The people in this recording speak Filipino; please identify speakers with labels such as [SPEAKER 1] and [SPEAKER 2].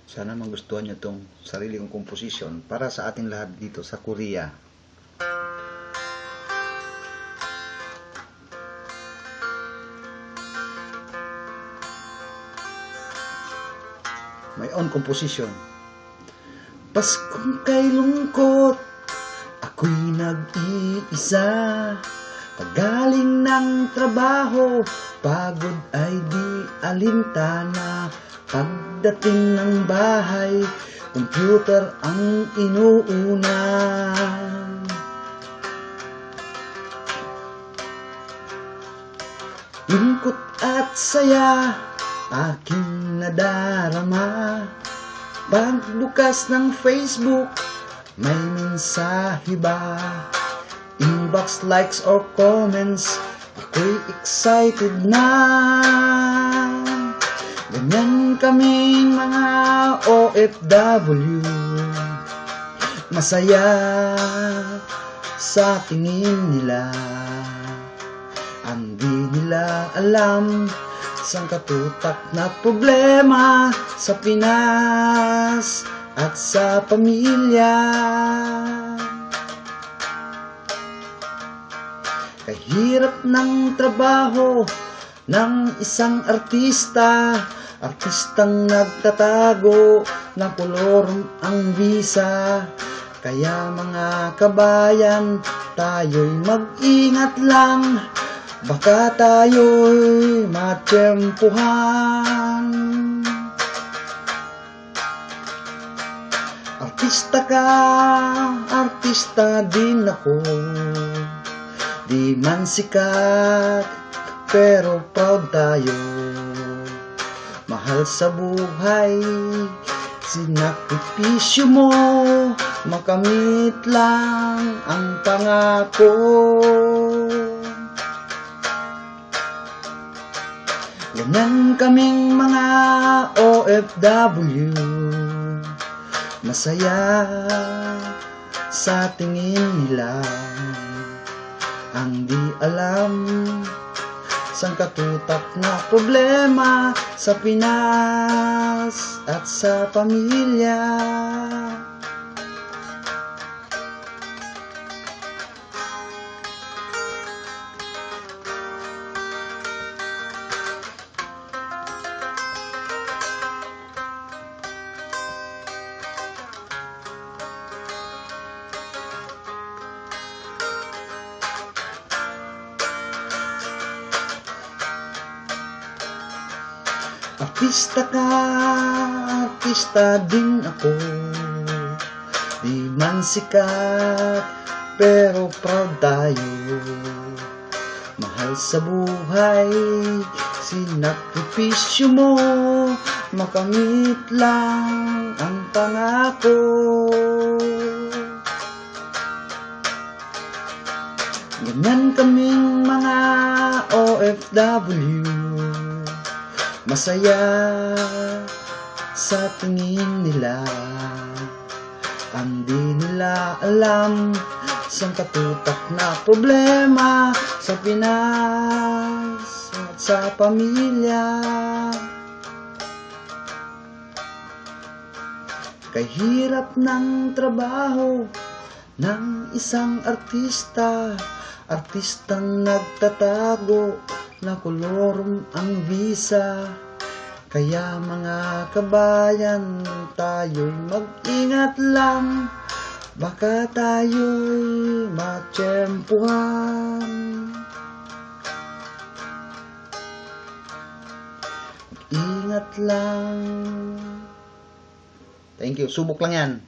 [SPEAKER 1] Sana magustuhan nyo itong sarili kong komposisyon para sa ating lahat dito sa Korea. My own composition. Paskong kay lungkot, ako'y nag-iisa. Pagaling ng trabaho, pagod ay di alintana. Pagdating ng bahay, computer ang inuuna. Lungkot at saya, aking nadarama. Pagbukas ng Facebook, may mensahe ba? Inbox likes or comments, ako'y excited na. Ganyan kaming mga OFW, masaya sa tingin nila. Hindi nila alam sang katutak na problema sa Pinas at sa pamilya. Kahirap ng trabaho ng isang artista, artistang nagtatago ng kolor ang visa. Kaya mga kabayan, tayo'y mag-ingat lang, baka tayo'y matiyempuhan. Artista ka, artista din ako. Di man sikat, pero proud tayo. Mahal sa buhay, sinakripisyo mo, makamit lang ang pangako. Ganyan kaming mga OFW, masaya sa tingin nila. Ang di alam sang katutak na problema sa Pinas at sa pamilya. Artista ka, artista din ako. Di man sikat, pero proud tayo. Mahal sa buhay, sinakripisyo mo, makamit lang ang pangako. Ganyan kaming mga OFW, masaya sa tingin nila. Hindi nila alam sang katutak na problema sa Pinas at sa pamilya. Kahirap ng trabaho ng isang artista, artistang nagtatago na kolor ang visa. Kaya mga kabayan, tayo'y mag-ingat lang, baka tayo'y matiyempuhan. Mag-ingat lang. Thank you. Subok lang yan.